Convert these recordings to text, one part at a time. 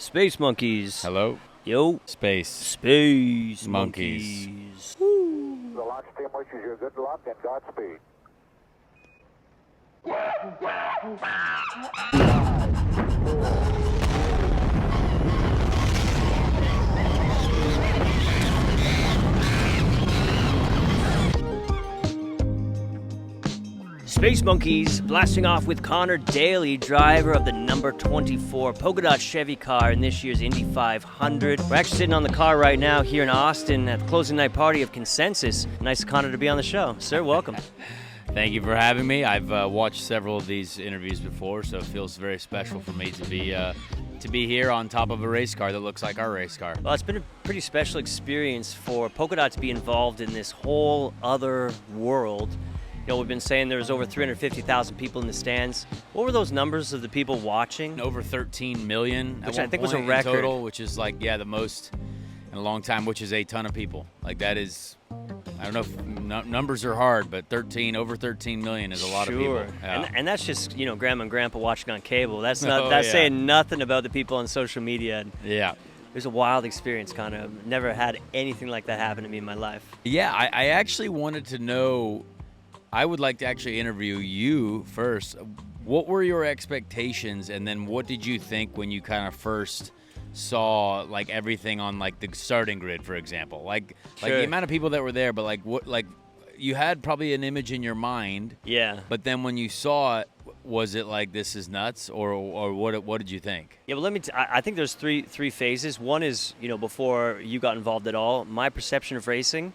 Space monkeys. Hello? Yo. Space monkeys. Woo. The launch team wishes you good luck and Godspeed. Space monkeys blasting off with Conor Daly, driver of the number 24 Polkadot Chevy car in this year's Indy500. We're actually sitting on the car right now here in Austin at the closing night party of Consensus. Nice, Conor, to be on the show. Sir, welcome. Thank you for having me. I've watched several of these interviews before, so it feels very special for me to be here on top of a race car that looks like our race car. Well, it's been a pretty special experience for Polkadot to be involved in this whole other world. You know, we've been saying there was over 350,000 people in the stands. What were those numbers of the people watching? Over 13 million, which I think was a record total, which is like, yeah, the most in a long time, which is a ton of people. Like that is, I don't know if numbers are hard, but over 13 million is a lot of people. Yeah. And that's just, you know, grandma and grandpa watching on cable. That's not saying nothing about the people on social media. Yeah. It was a wild experience, kind of. Never had anything like that happen to me in my life. Yeah, I actually wanted to know, I would like to actually interview you first. What were your expectations, and then what did you think when you kind of first saw like everything on like the starting grid, for example? Like the amount of people that were there, but like what, like you had probably an image in your mind. Yeah. But then when you saw it, was it like this is nuts, or what did you think? Yeah, well, I think there's three phases. One is, you know, before you got involved at all, my perception of racing.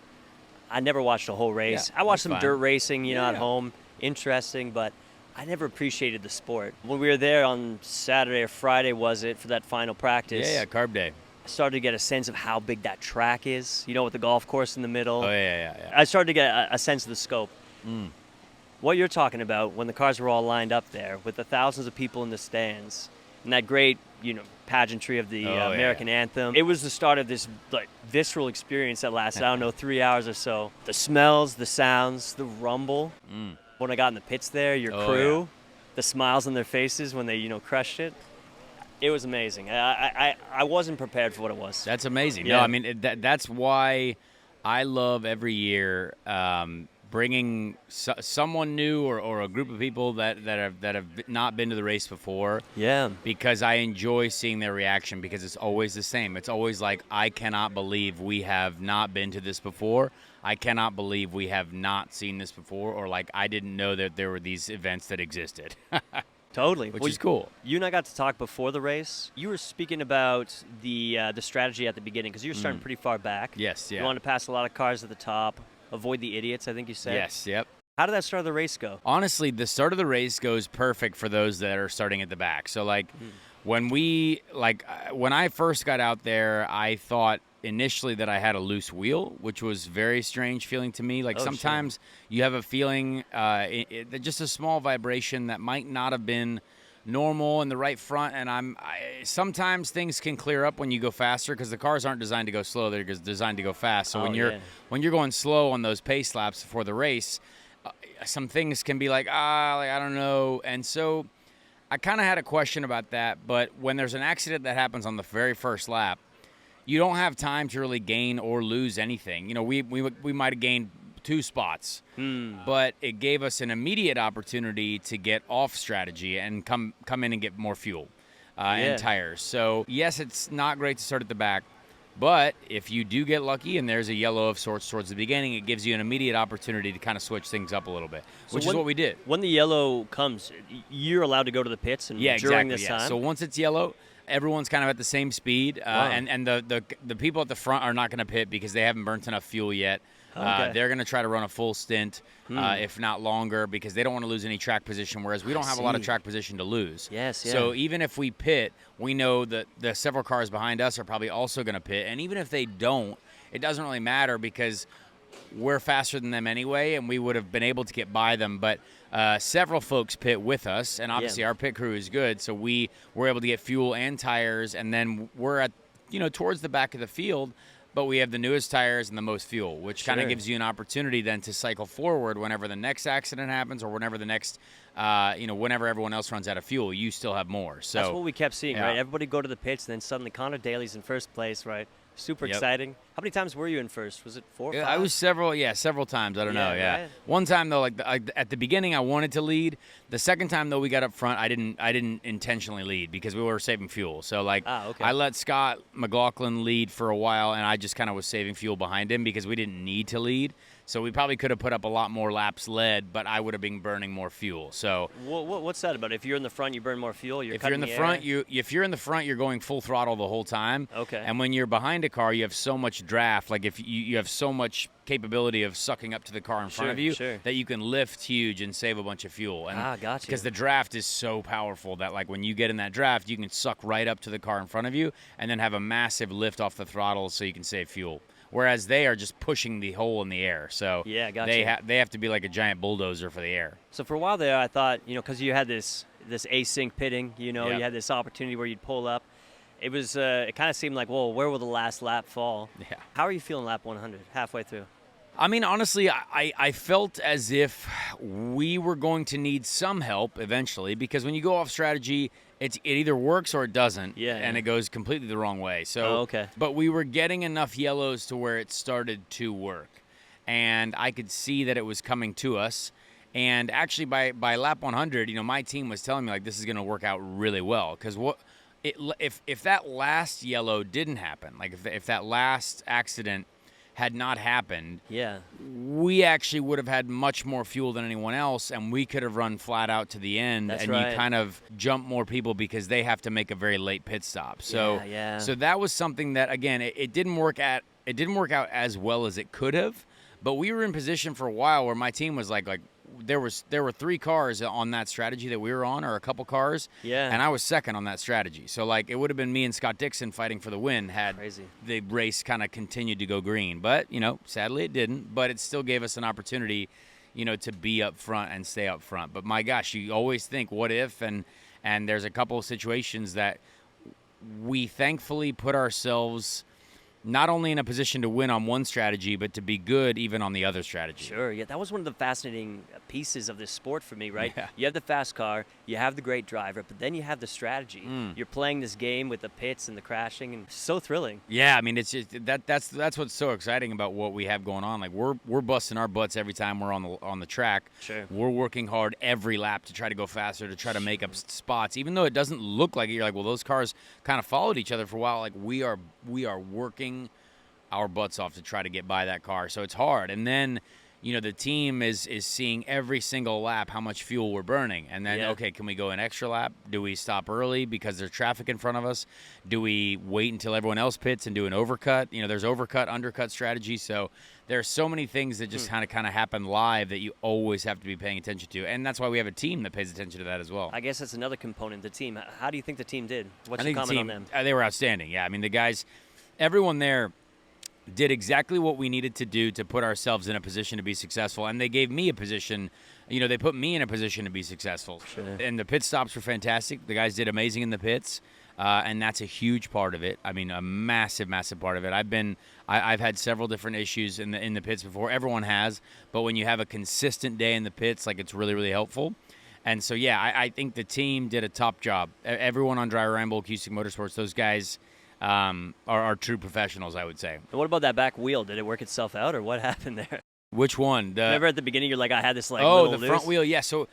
I never watched a whole race. Yeah, I watched some fine. dirt racing, you know, at home. Interesting, but I never appreciated the sport. When we were there on Saturday or Friday, was it, for that final practice? Yeah, carb day. I started to get a sense of how big that track is, you know, with the golf course in the middle. Oh, yeah. I started to get a sense of the scope. What you're talking about, when the cars were all lined up there, with the thousands of people in the stands, and that great, you know, pageantry of the American anthem. It was the start of this like visceral experience that lasted, I don't know, 3 hours or so. The smells, the sounds, the rumble. When I got in the pits there, your crew, the smiles on their faces when they, you know, crushed it. It was amazing. I wasn't prepared for what it was. That's amazing. Yeah. No, I mean, that's why I love every year bringing someone new or a group of people that have not been to the race before. Yeah. Because I enjoy seeing their reaction, because it's always the same. It's always like, I cannot believe we have not been to this before. I cannot believe we have not seen this before, or like, I didn't know that there were these events that existed. Totally. Which is cool. You and I got to talk before the race. You were speaking about the strategy at the beginning, because you were starting pretty far back. Yes, yeah. You wanted to pass a lot of cars at the top, avoid the idiots, I think you said. Yes, yep. How did that start of the race go? Honestly, the start of the race goes perfect for those that are starting at the back. So, like, when I first got out there, I thought initially that I had a loose wheel, which was very strange feeling to me. Like, sometimes you have a feeling, just a small vibration that might not have been normal in the right front, and sometimes things can clear up when you go faster, because the cars aren't designed to go slow, they're just designed to go fast. So when you're going slow on those pace laps before the race, some things can be like I don't know. And so I kind of had a question about that. But when there's an accident that happens on the very first lap, you don't have time to really gain or lose anything. You know, we might have gained 2 spots, but it gave us an immediate opportunity to get off strategy and come in and get more fuel and tires. So yes, it's not great to start at the back, but if you do get lucky and there's a yellow of sorts towards the beginning, it gives you an immediate opportunity to kind of switch things up a little bit, which is what we did. When the yellow comes, you're allowed to go to the pits and during this time? So once it's yellow, everyone's kind of at the same speed, and the people at the front are not going to pit because they haven't burnt enough fuel yet. They're going to try to run a full stint, if not longer, because they don't want to lose any track position, whereas we don't have a lot of track position to lose. Yes, yeah. So even if we pit, we know that the several cars behind us are probably also going to pit. And even if they don't, it doesn't really matter, because we're faster than them anyway, and we would have been able to get by them. But several folks pit with us, and obviously our pit crew is good, so we were able to get fuel and tires, and then we're at, you know, towards the back of the field. but we have the newest tires and the most fuel, which kind of Sure. gives you an opportunity then to cycle forward whenever the next accident happens or whenever the next, whenever everyone else runs out of fuel, you still have more. So That's what we kept seeing, yeah. right? Everybody go to the pits, and then suddenly Conor Daly's in first place, right? Super Yep. exciting. How many times were you in first? Was it 4 or 5? I was several times. I don't know. Yeah. Right? One time though, at the beginning, I wanted to lead. The second time though, we got up front. I didn't intentionally lead because we were saving fuel. So okay. I let Scott McLaughlin lead for a while, and I just kind of was saving fuel behind him because we didn't need to lead. So we probably could have put up a lot more laps led, but I would have been burning more fuel. So What's that about? If you're in the front, you burn more fuel. if you're in the front, you're going full throttle the whole time. Okay. And when you're behind a car, you have so much draft. Like if you have so much capability of sucking up to the car in front of you that you can lift huge and save a bunch of fuel. And gotcha. because the draft is so powerful that like when you get in that draft, you can suck right up to the car in front of you and then have a massive lift off the throttle so you can save fuel. Whereas they are just pushing the hole in the air. So Yeah, gotcha. they have to be like a giant bulldozer for the air. So for a while there, I thought, because you had this async pitting, Yep. you had this opportunity where you'd pull up. It was, it kind of seemed like, well, where will the last lap fall? Yeah. How are you feeling lap 100, halfway through? I mean, honestly, I felt as if we were going to need some help eventually because when you go off strategy, it either works or it doesn't, and it goes completely the wrong way. So, okay. But we were getting enough yellows to where it started to work, and I could see that it was coming to us. And actually, by lap 100, my team was telling me like this is going to work out really well because if that last yellow didn't happen, like if that last accident had not happened, we actually would have had much more fuel than anyone else, and we could have run flat out to the end. That's and right. You kind of jump more people because they have to make a very late pit stop. So, so that was something that again, it didn't work out as well as it could have. But we were in position for a while where my team was like there were 3 cars on that strategy that we were on, or a couple cars, and I was second on that strategy. So like it would have been me and Scott Dixon fighting for the win had the race kind of continued to go green. But sadly it didn't. But it still gave us an opportunity, to be up front and stay up front. But my gosh, you always think what if, and there's a couple of situations that we thankfully put ourselves not only in a position to win on one strategy, but to be good even on the other strategy. Sure, that was one of the fascinating pieces of this sport for me, right? Yeah. You have the fast car, you have the great driver, but then you have the strategy. You're playing this game with the pits and the crashing, and it's so thrilling. Yeah, I mean, it's just, that's what's so exciting about what we have going on. Like we're busting our butts every time we're on the track. Sure. We're working hard every lap to try to go faster, to try to make up spots, even though it doesn't look like it. You're like, well, those cars kind of followed each other for a while. Like we are working our butts off to try to get by that car. So it's hard. And then, the team is seeing every single lap how much fuel we're burning. And then, okay, can we go an extra lap? Do we stop early because there's traffic in front of us? Do we wait until everyone else pits and do an overcut? There's overcut, undercut strategy. So there's so many things that just kind of happen live that you always have to be paying attention to. And that's why we have a team that pays attention to that as well. I guess that's another component, the team. How do you think the team did? What's your comment on them? They were outstanding. Yeah, I mean, the guys, everyone there did exactly what we needed to do to put ourselves in a position to be successful. And they gave me a position, they put me in a position to be successful. Sure. And the pit stops were fantastic. The guys did amazing in the pits. And that's a huge part of it. I mean, a massive, massive part of it. I've had several different issues in the pits before. Everyone has. But when you have a consistent day in the pits, like it's really, really helpful. And so, I think the team did a top job. Everyone on Dry Ramble, Acoustic Motorsports, those guys are true professionals, I would say. And what about that back wheel? Did it work itself out, or what happened there? Which one? Remember at the beginning, you're like, I had this the front wheel. Yeah. So,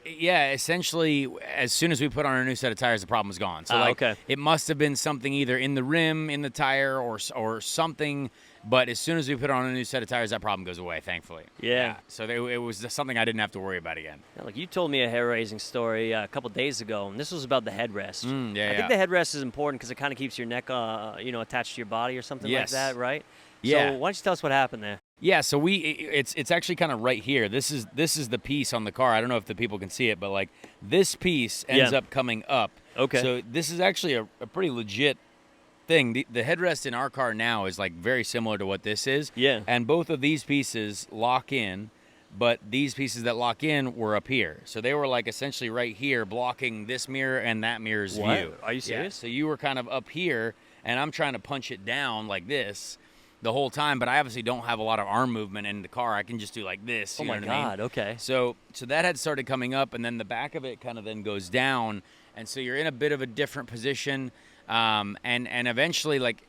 essentially, as soon as we put on a new set of tires, the problem was gone. So, it must have been something either in the rim, in the tire, or something. But as soon as we put on a new set of tires, that problem goes away, thankfully. Yeah. So it was something I didn't have to worry about again. Now, you told me a hair-raising story a couple days ago, and this was about the headrest. I think the headrest is important because it kind of keeps your neck, attached to your body or something like that, right? Yeah. So why don't you tell us what happened there? Yeah, so it's actually kind of right here. This is the piece on the car. I don't know if the people can see it, but like this piece ends up coming up. Okay. So this is actually a pretty legit thing. The headrest in our car now is like very similar to what this is. Yeah. And both of these pieces lock in. but these pieces that lock in were up here. So they were like essentially right here blocking this mirror and that mirror's What? view. Are you serious? Yeah. So you were kind of up here, and I'm trying to punch it down like this the whole time, but I obviously don't have a lot of arm movement in the car. I can just do like this. Oh you know my what I mean? God, okay. So that had started coming up, and then the back of it kind of then goes down, and so you're in a bit of a different position, and eventually, like,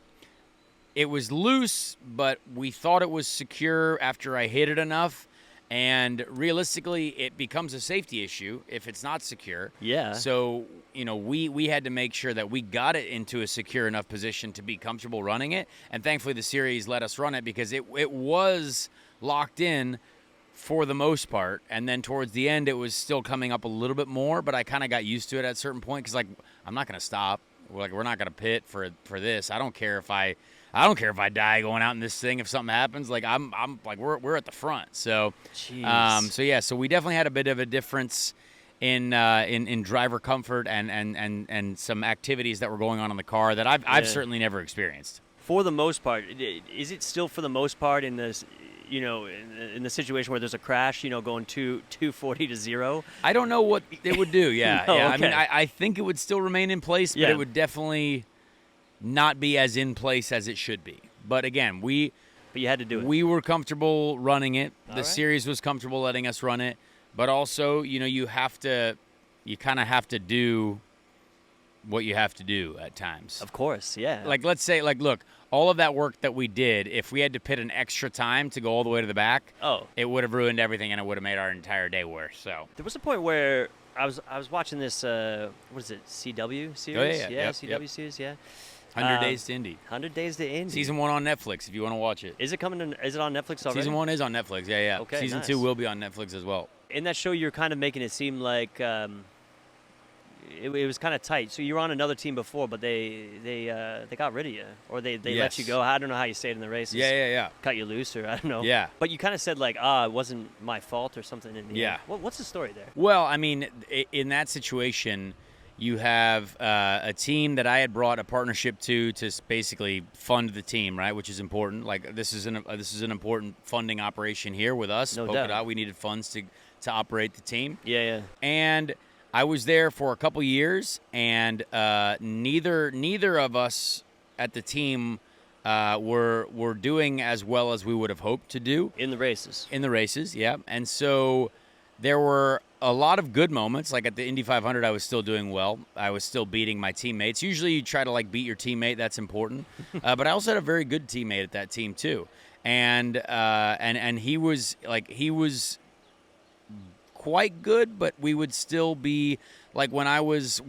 it was loose, but we thought it was secure after I hit it enough, and realistically, it becomes a safety issue if it's not secure. Yeah. So, you know, we had to make sure that we got it into a secure enough position to be comfortable running it, and thankfully the series let us run it because it was locked in for the most part, and then towards the end it was still coming up a little bit more, but I kind of got used to it at a certain point because, like, I'm not going to stop. We're not going to pit for this. I don't care if I die going out in this thing if something happens. Like, I'm like, we're at the front. So, Jeez. so we definitely had a bit of a difference in driver comfort and some activities that were going on in the car that I've certainly never experienced. For the most part, is it still for the most part in this, you know, in the situation where there's a crash, you know, going 240 to 0? I don't know what it would do. Yeah, No, yeah. okay. I mean, I think it would still remain in place, but Yeah. it would definitely not be as in place as it should be. But again, But you had to do it. we were comfortable running it. The right. series was comfortable letting us run it. But also, you know, you kind of have to do what you have to do at times. Of course, yeah. Like, let's say, like, look, all of that work that we did, if we had to pit an extra time to go all the way to the back, it would have ruined everything, and it would have made our entire day worse. So there was a point where I was watching this, what is it, CW series? yeah. Yeah, Yep, CW yep. series, yeah. 100 Days to Indy. 100 Days to Indy. Season 1 on Netflix if you want to watch it. Is it coming? Is it on Netflix already? Season 1 is on Netflix, yeah. Okay, Season nice. 2 will be on Netflix as well. In that show, you're kind of making it seem like it was kind of tight. So you were on another team before, but they got rid of you, or they let Yes. you go. I don't know how you stayed in the races. Yeah. Cut you loose, or I don't know. Yeah. But you kind of said like, it wasn't my fault or something. In the Yeah. end. What's the story there? Well, I mean, in that situation, you have a team that I had brought a partnership to basically fund the team, right? Which is important. Like, this is an important funding operation here with us. No Polkadot, doubt. we needed funds to operate the team. Yeah. And I was there for a couple years, and neither of us at the team were doing as well as we would have hoped to do. In the races. In the races, yeah. And so there were a lot of good moments. Like at the Indy500, I was still doing well. I was still beating my teammates. Usually you try to, like, beat your teammate. That's important. But I also had a very good teammate at that team too. And he was quite good, but we would still be like, when I was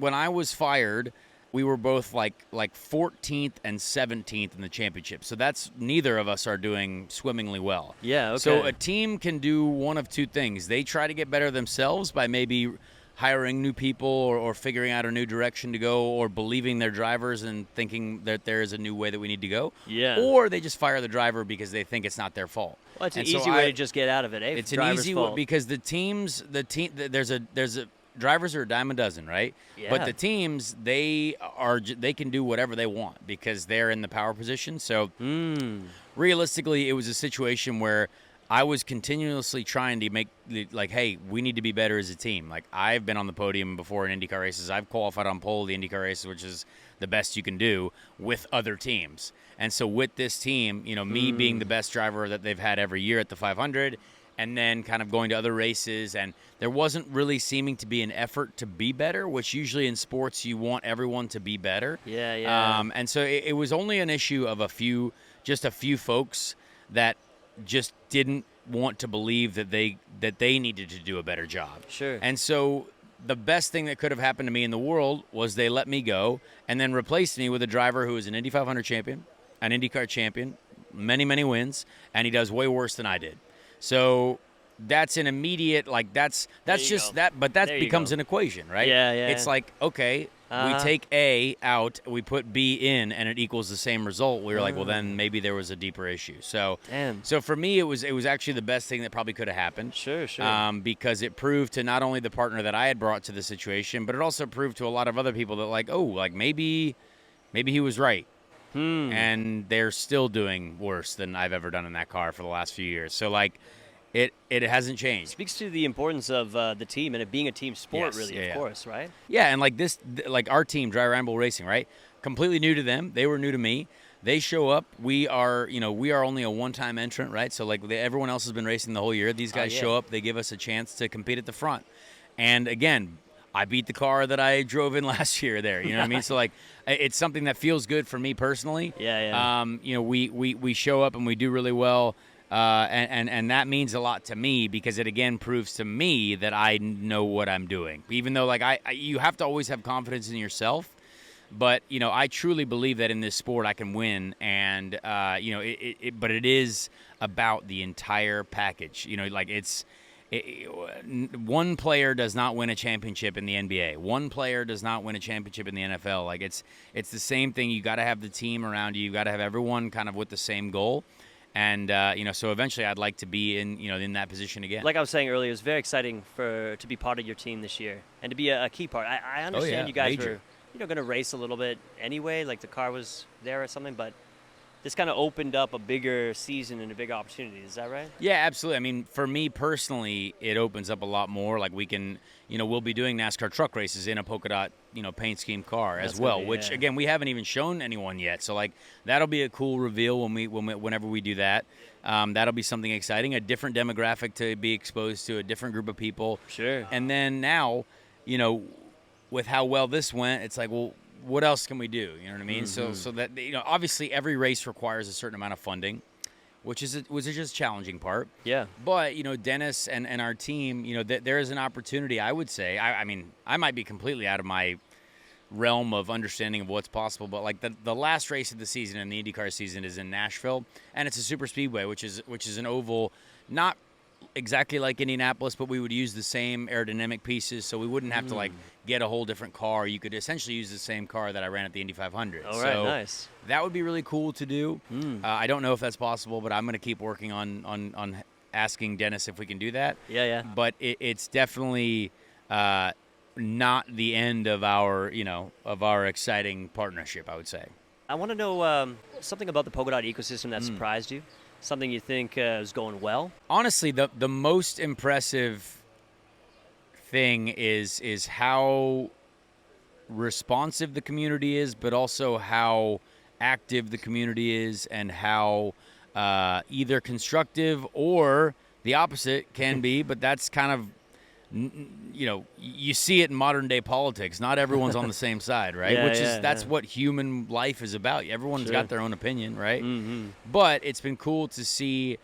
fired, we were both like 14th and 17th in the championship. So that's, neither of us are doing swimmingly well. Yeah, okay. So a team can do one of two things. They try to get better themselves by maybe hiring new people or figuring out a new direction to go, or believing their drivers and thinking that there is a new way that we need to go. Yeah. Or they just fire the driver because they think it's not their fault. Well, it's an And so easy way to just get out of it. Eh? It's an Driver's easy way fault. because there's a drivers are a dime a dozen, right? Yeah. But the teams, they can do whatever they want because they're in the power position. So realistically, it was a situation where I was continuously trying to make, like, hey, we need to be better as a team. Like, I've been on the podium before in IndyCar races. I've qualified on pole the IndyCar races, which is the best you can do with other teams. And so with this team, you know, me being the best driver that they've had every year at the 500, and then kind of going to other races, and there wasn't really seeming to be an effort to be better, which usually in sports you want everyone to be better. Yeah. And so it was only an issue of a few folks that just didn't want to believe that they needed to do a better job. Sure. And so the best thing that could have happened to me in the world was they let me go and then replaced me with a driver who is an Indy 500 champion, an IndyCar champion, many, many wins, and he does way worse than I did. So that's an immediate, like, that's just go. that, but that There you becomes go. an equation, right? Yeah. It's like, okay, we take A out, we put B in, and it equals the same result. We were like, well, then maybe there was a deeper issue. So, Damn. So for me, it was actually the best thing that probably could have happened. Sure. Because it proved to not only the partner that I had brought to the situation, but it also proved to a lot of other people that, like, oh, like, maybe he was right. And they're still doing worse than I've ever done in that car for the last few years. So, like, it hasn't changed. Speaks to the importance of the team and it being a team sport, Yes, really, of course, right? Yeah, and like this, like our team, Dry Ramble Racing, right? Completely new to them. They were new to me. They show up. We are only a one-time entrant, right? So like everyone else has been racing the whole year. These guys show up. They give us a chance to compete at the front. And again, I beat the car that I drove in last year there. You know what I mean? So like, it's something that feels good for me personally. Yeah. We show up and we do really well. And that means a lot to me because it again proves to me that I know what I'm doing. Even though like you have to always have confidence in yourself, but I truly believe that in this sport I can win, and but it is about the entire package. One player does not win a championship in the NBA. One player does not win a championship in the NFL. Like it's the same thing. You got to have the team around you. You got to have everyone kind of with the same goal. And so eventually, I'd like to be in that position again. Like I was saying earlier, it was very exciting to be part of your team this year and to be a key part. I understand you guys were going to race a little bit anyway, like the car was there or something, but this kind of opened up a bigger season and a bigger opportunity. Is that right? Yeah, absolutely. I mean, for me personally, it opens up a lot more. Like we can, we'll be doing NASCAR truck races in a Polkadot, paint scheme car as well, which again, we haven't even shown anyone yet. So like that'll be a cool reveal whenever we do that. That'll be something exciting, a different demographic to be exposed to, a different group of people. Sure. And then now, with how well this went, it's like, well, what else can we do? You know what I mean? Mm-hmm. So that obviously every race requires a certain amount of funding, which is just challenging part. Yeah. But Dennis and our team, there is an opportunity. I would say, I mean, I might be completely out of my realm of understanding of what's possible, but like the last race of the season in the IndyCar season is in Nashville, and it's a super speedway, which is an oval, not exactly like Indianapolis, but we would use the same aerodynamic pieces, so we wouldn't have to like get a whole different car. You could essentially use the same car that I ran at the Indy500. All right, nice. That would be really cool to do. I don't know if that's possible, but I'm going to keep working on asking Dennis if we can do that. Yeah. But it's definitely not the end of our exciting partnership, I would say. I want to know something about the Polkadot ecosystem that surprised you. Something you think is going well? Honestly, the most impressive thing is how responsive the community is, but also how active the community is, and how either constructive or the opposite can be. But that's kind of, you see it in modern day politics. Not everyone's on the same side, right? That's what human life is about. Everyone's got their own opinion, right? Mm-hmm. But it's been cool to see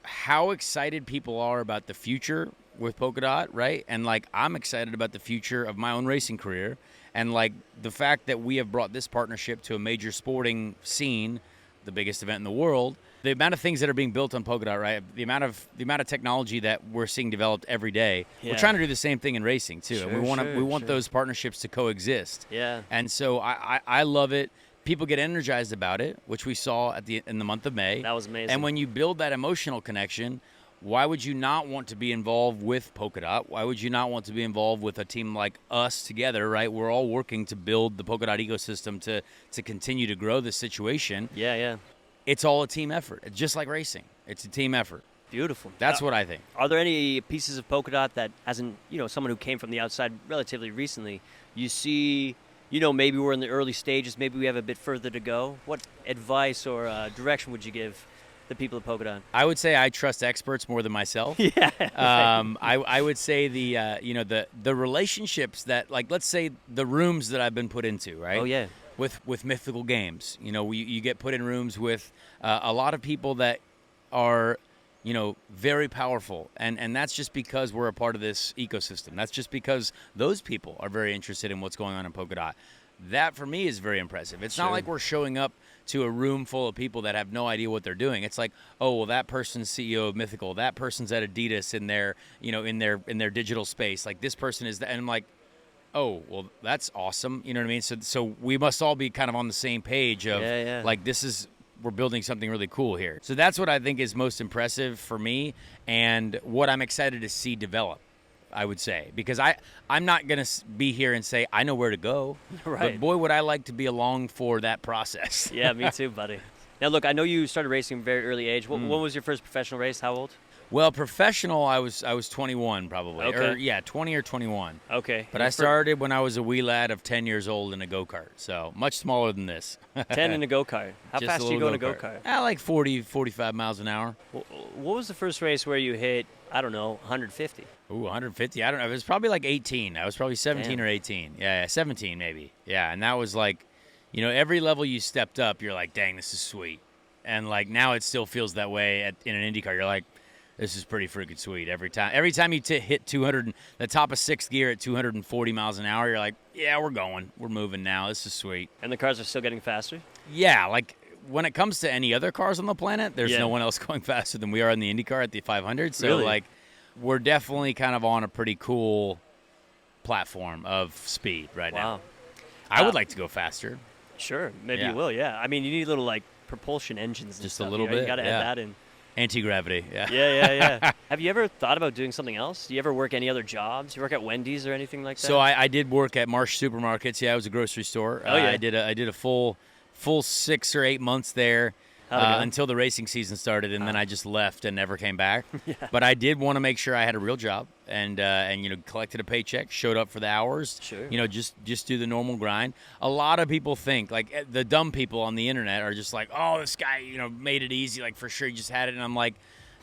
how excited people are about the future with Polkadot, right? And like, I'm excited about the future of my own racing career, and like the fact that we have brought this partnership to a major sporting scene, the biggest event in the world. The amount of things that are being built on Polkadot, right? The amount of technology that we're seeing developed every day. Yeah. We're trying to do the same thing in racing too. Sure, we want those partnerships to coexist. Yeah. And so I love it. People get energized about it, which we saw in the month of May. That was amazing. And when you build that emotional connection, why would you not want to be involved with Polkadot? Why would you not want to be involved with a team like us together, right? We're all working to build the Polkadot ecosystem to continue to grow this situation. Yeah. It's all a team effort. It's just like racing. It's a team effort. Beautiful. That's what I think. Are there any pieces of Polkadot that, as in, someone who came from the outside relatively recently, you see, maybe we're in the early stages, maybe we have a bit further to go? What advice or direction would you give the people of Polkadot? I would say I trust experts more than myself. Yeah. I would say the relationships that, like, let's say the rooms that I've been put into, right? Oh, yeah. With mythical games, you get put in rooms with a lot of people that are, very powerful, and that's just because we're a part of this ecosystem. That's just because those people are very interested in what's going on in Polkadot. That for me is very impressive. It's not like we're showing up to a room full of people that have no idea what they're doing. It's like, oh, well, that person's CEO of Mythical, that person's at Adidas in their, in their digital space. Like this person is, and I'm like, oh, well, that's awesome. You know what I mean? So we must all be kind of on the same page of like, we're building something really cool here. So that's what I think is most impressive for me, and what I'm excited to see develop, I would say, because I'm not going to be here and say, I know where to go. Right. But boy, would I like to be along for that process. Yeah, me too, buddy. Now, look, I know you started racing at a very early age. When was your first professional race? How old? Well, professional, I was 21 probably. Okay. Or, yeah, 20 or 21. Okay. But I started when I was a wee lad of 10 years old in a go-kart, so much smaller than this. 10 in a go-kart. How Just fast a do you go in little a go-kart? Like 40, 45 miles an hour. What was the first race where you hit, I don't know, 150? Ooh, 150. I don't know. It was probably like 18. I was probably 17 Damn. or 18. Yeah, 17 maybe. Yeah, and that was like, every level you stepped up, you're like, dang, this is sweet. And like now it still feels that way in an Indy car. You're like, this is pretty freaking sweet every time. Every time you hit 200, the top of sixth gear at 240 miles an hour, you're like, yeah, we're going. We're moving now. This is sweet. And the cars are still getting faster? Yeah, like when it comes to any other cars on the planet, there's Yeah. no one else going faster than we are in the Indy car at the 500. So Really? like we're definitely kind of on a pretty cool platform of speed right now. Wow. I would like to go faster. Sure. Maybe Yeah. you will, yeah. I mean, you need little, like, propulsion engines and Just a stuff. little You bit, got to yeah. add that in. Anti-gravity, yeah. Yeah. Have you ever thought about doing something else? Do you ever work any other jobs? You work at Wendy's or anything like that? So I did work at Marsh Supermarkets. Yeah, it was a grocery store. Oh, yeah. I did a full 6 or 8 months there How'd it go? until the racing season started, and then I just left and never came back. Yeah. But I did want to make sure I had a real job and collected a paycheck, showed up for the hours. Sure. Just do the normal grind. A lot of people think, like the dumb people on the internet are just like, oh, this guy made it easy, like for sure he just had it, and I'm like,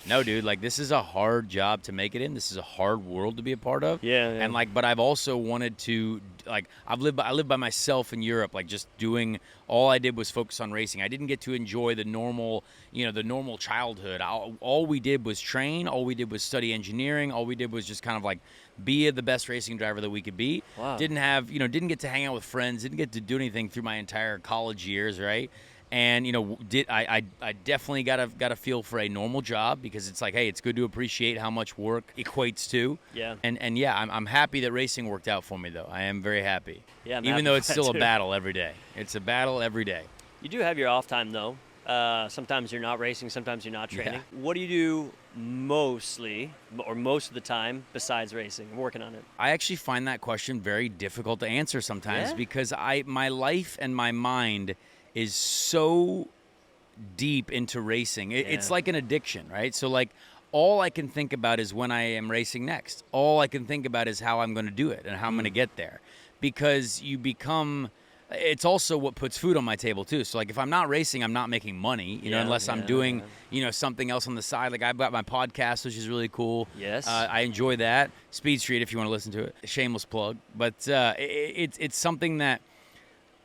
no, dude, like this is a hard job to make it in. This is a hard world to be a part of. Yeah. And like, but I've also wanted to, like, I lived by myself in Europe, like just doing, all I did was focus on racing. I didn't get to enjoy the normal childhood. All we did was train. All we did was study engineering. All we did was just kind of like be the best racing driver that we could be. Wow. Didn't get to hang out with friends. Didn't get to do anything through my entire college years, right? And I definitely got a feel for a normal job, because it's like, hey, it's good to appreciate how much work equates to. Yeah. And yeah, I'm happy that racing worked out for me, though. I am very happy. Yeah, I'm even happy though for it's that, still a too. battle every day. It's a battle every day. You do have your off time, though. Sometimes you're not racing, sometimes you're not training. Yeah. What do you do most of the time besides racing? I'm working on it. I actually find that question very difficult to answer sometimes, Yeah? because my life and my mind is so deep into racing. It's Yeah. like an addiction, right? So like all I can think about is when I am racing next. All I can think about is how I'm going to do it and how I'm going to get there, because it's also what puts food on my table too. So like if I'm not racing, I'm not making money, unless I'm doing, something else on the side. Like I've got my podcast, which is really cool. Yes. I enjoy that. Speed Street, if you want to listen to it. Shameless plug. But it's something that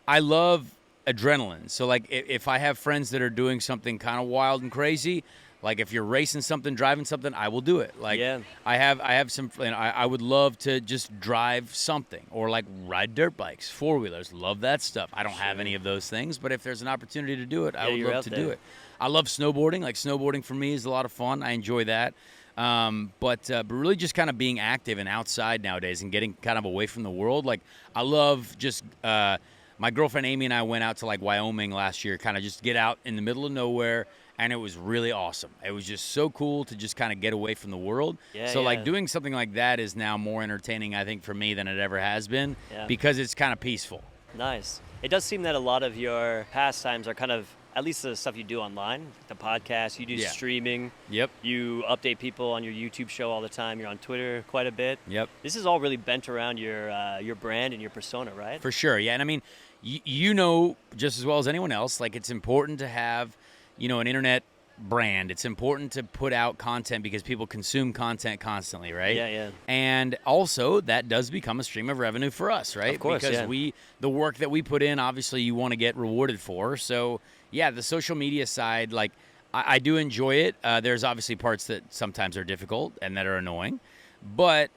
I love. Adrenaline. So like if I have friends that are doing something kind of wild and crazy, like if you're racing something, driving something, I will do it. Like Yeah. I have some, I would love to just drive something, or like ride dirt bikes, 4-wheelers. Love that stuff. I don't have any of those things, but if there's an opportunity to do it, I would you're love out to there. do it. I love snowboarding. Like snowboarding for me is a lot of fun. I enjoy that. But really just kind of being active and outside nowadays and getting kind of away from the world. Like I love just, my girlfriend Amy and I went out to like Wyoming last year, kind of just get out in the middle of nowhere, and it was really awesome. It was just so cool to just kind of get away from the world. Yeah, so like yeah. doing something like that is now more entertaining, I think, for me than it ever has been, Yeah. because it's kind of peaceful. Nice. It does seem that a lot of your pastimes are kind of, at least the stuff you do online, the podcast, you do Yeah. streaming. Yep. You update people on your YouTube show all the time. You're on Twitter quite a bit. Yep. This is all really bent around your brand and your persona, right? For sure, yeah. And I mean, you know just as well as anyone else, like it's important to have, an internet brand. It's important to put out content because people consume content constantly, right? Yeah. And also that does become a stream of revenue for us, right? Of course, because yeah. the work that we put in, obviously you want to get rewarded for. So yeah, the social media side, like I do enjoy it. There's obviously parts that sometimes are difficult and that are annoying, but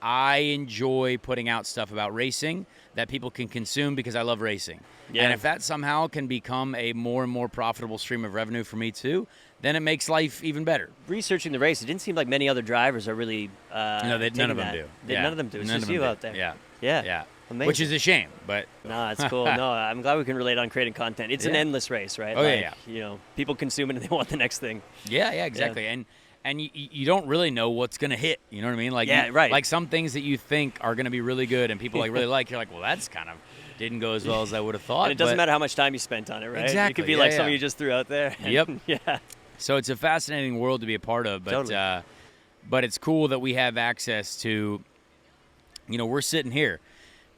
I enjoy putting out stuff about racing that people can consume because I love racing. Yeah. And if that somehow can become a more and more profitable stream of revenue for me too, then it makes life even better. Researching the race, it didn't seem like many other drivers are really None of them taking do. that. Yeah. None of them do. It's None just of them you do. out there. Yeah. Yeah. Amazing. Which is a shame, but No, it's cool. No, I'm glad we can relate on creating content. It's an Yeah. endless race, right? Oh, like, yeah. People consume it and they want the next thing. yeah, exactly. And you don't really know what's going to hit. You know what I mean? Like, Yeah, right. Like some things that you think are going to be really good and people like really like, you're like, well, that's kind of didn't go as well as I would have thought. And it doesn't but- matter how much time you spent on it, right? It Exactly, could be yeah, like yeah. something you just threw out there. Yep. Yeah. So it's a fascinating world to be a part of. But Totally. but it's cool that we have access to. We're sitting here,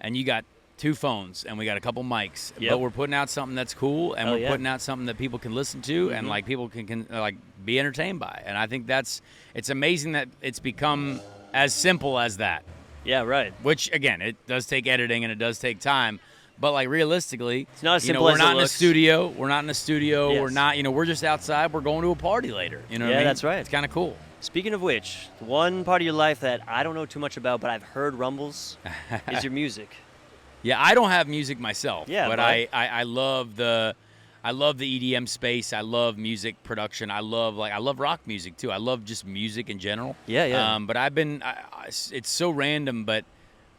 and you got 2 phones, and we got a couple mics, Yep. but we're putting out something that's cool, and Hell we're yeah. putting out something that people can listen to, and like people can like be entertained by. And I think it's amazing that it's become as simple as that. Yeah, right. Which again, it does take editing and it does take time, but like realistically, It's not as simple we're as not it in a looks. studio. We're not in a studio. Yes. We're not. We're just outside. We're going to a party later. You know what I Yeah, mean? that's right. It's kind of cool. Speaking of which, one part of your life that I don't know too much about, but I've heard rumbles, is your music. Yeah, I don't have music myself. Yeah, but bud. I love the EDM space. I love music production. I love rock music too. I love just music in general. Yeah, yeah. But it's so random, but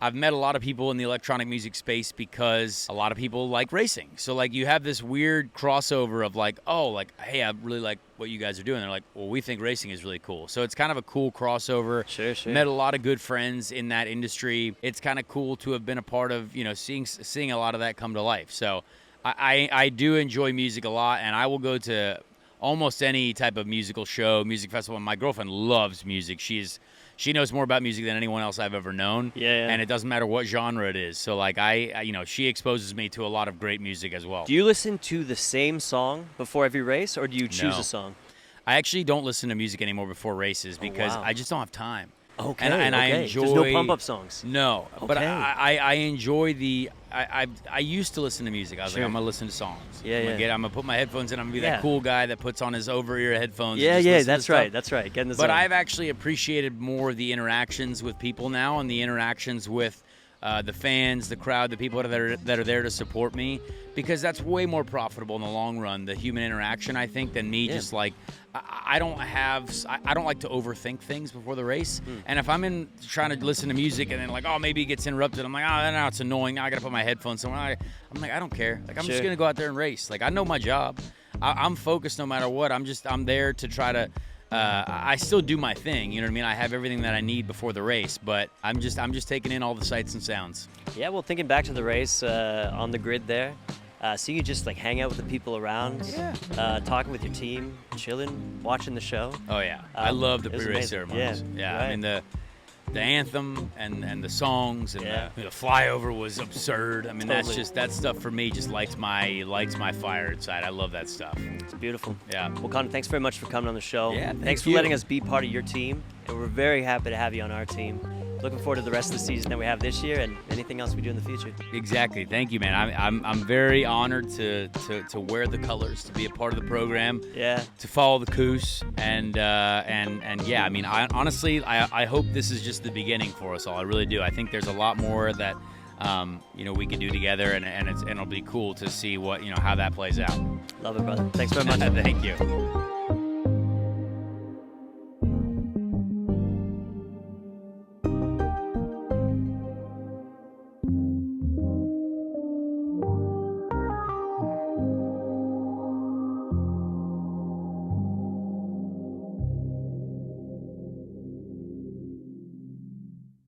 I've met a lot of people in the electronic music space because a lot of people like racing. So like you have this weird crossover of like, oh, like, hey, I really like what you guys are doing. They're like, well, we think racing is really cool. So it's kind of a cool crossover. Sure. Met a lot of good friends in that industry. It's kind of cool to have been a part of, seeing a lot of that come to life. So I do enjoy music a lot, and I will go to almost any type of musical show, music festival. My girlfriend loves music. She knows more about music than anyone else I've ever known. Yeah. And it doesn't matter what genre it is. So like she exposes me to a lot of great music as well. Do you listen to the same song before every race, or do you choose No. a song? I actually don't listen to music anymore before races because wow. I just don't have time. Okay. And I okay. enjoy. There's no pump-up songs. No, but Okay. I enjoy the. I used to listen to music. I was Sure. like, I'm gonna listen to songs. Yeah, I'm yeah. gonna I'm gonna put my headphones in. I'm gonna be Yeah. that cool guy that puts on his over-ear headphones. and Yeah, just yeah, listens to that's stuff. right. That's right. Get in the But zone. I've actually appreciated more the interactions with people now, and the interactions with the fans, the crowd, the people that are there to support me, because that's way more profitable in the long run, the human interaction, I think, than me just like, I don't like to overthink things before the race. And if I'm trying to listen to music and then like, oh, maybe it gets interrupted, I'm like, oh, now it's annoying. Now I got to put my headphones somewhere. I'm like, I don't care. Like, I'm just Sure. going to go out there and race. Like, I know my job. I'm focused no matter what. I'm there to try to, I still do my thing, you know what I mean? I have everything that I need before the race, but I'm just taking in all the sights and sounds. Yeah, well, thinking back to the race on the grid there, seeing you just like hang out with the people around, talking with your team, chilling, watching the show. Oh yeah, I love the it was pre-race amazing. ceremonies. Yeah, right. I mean the anthem and the songs and Yeah. the flyover was absurd. I mean Totally. that stuff for me just lights my fire inside. I love that stuff. It's beautiful. Yeah. Well, Conor, thanks very much for coming on the show. Yeah, thanks thank for you. letting us be part of your team, and we're very happy to have you on our team. Looking forward to the rest of the season that we have this year and anything else we do in the future. Exactly. Thank you, man. I'm very honored to wear the colors, to be a part of the program. Yeah. To follow the Kus, and yeah, I mean, honestly, I hope this is just the beginning for us all. I really do. I think there's a lot more that we can do together, and it'll be cool to see what how that plays out. Love it, brother. Thanks very much. Thank you.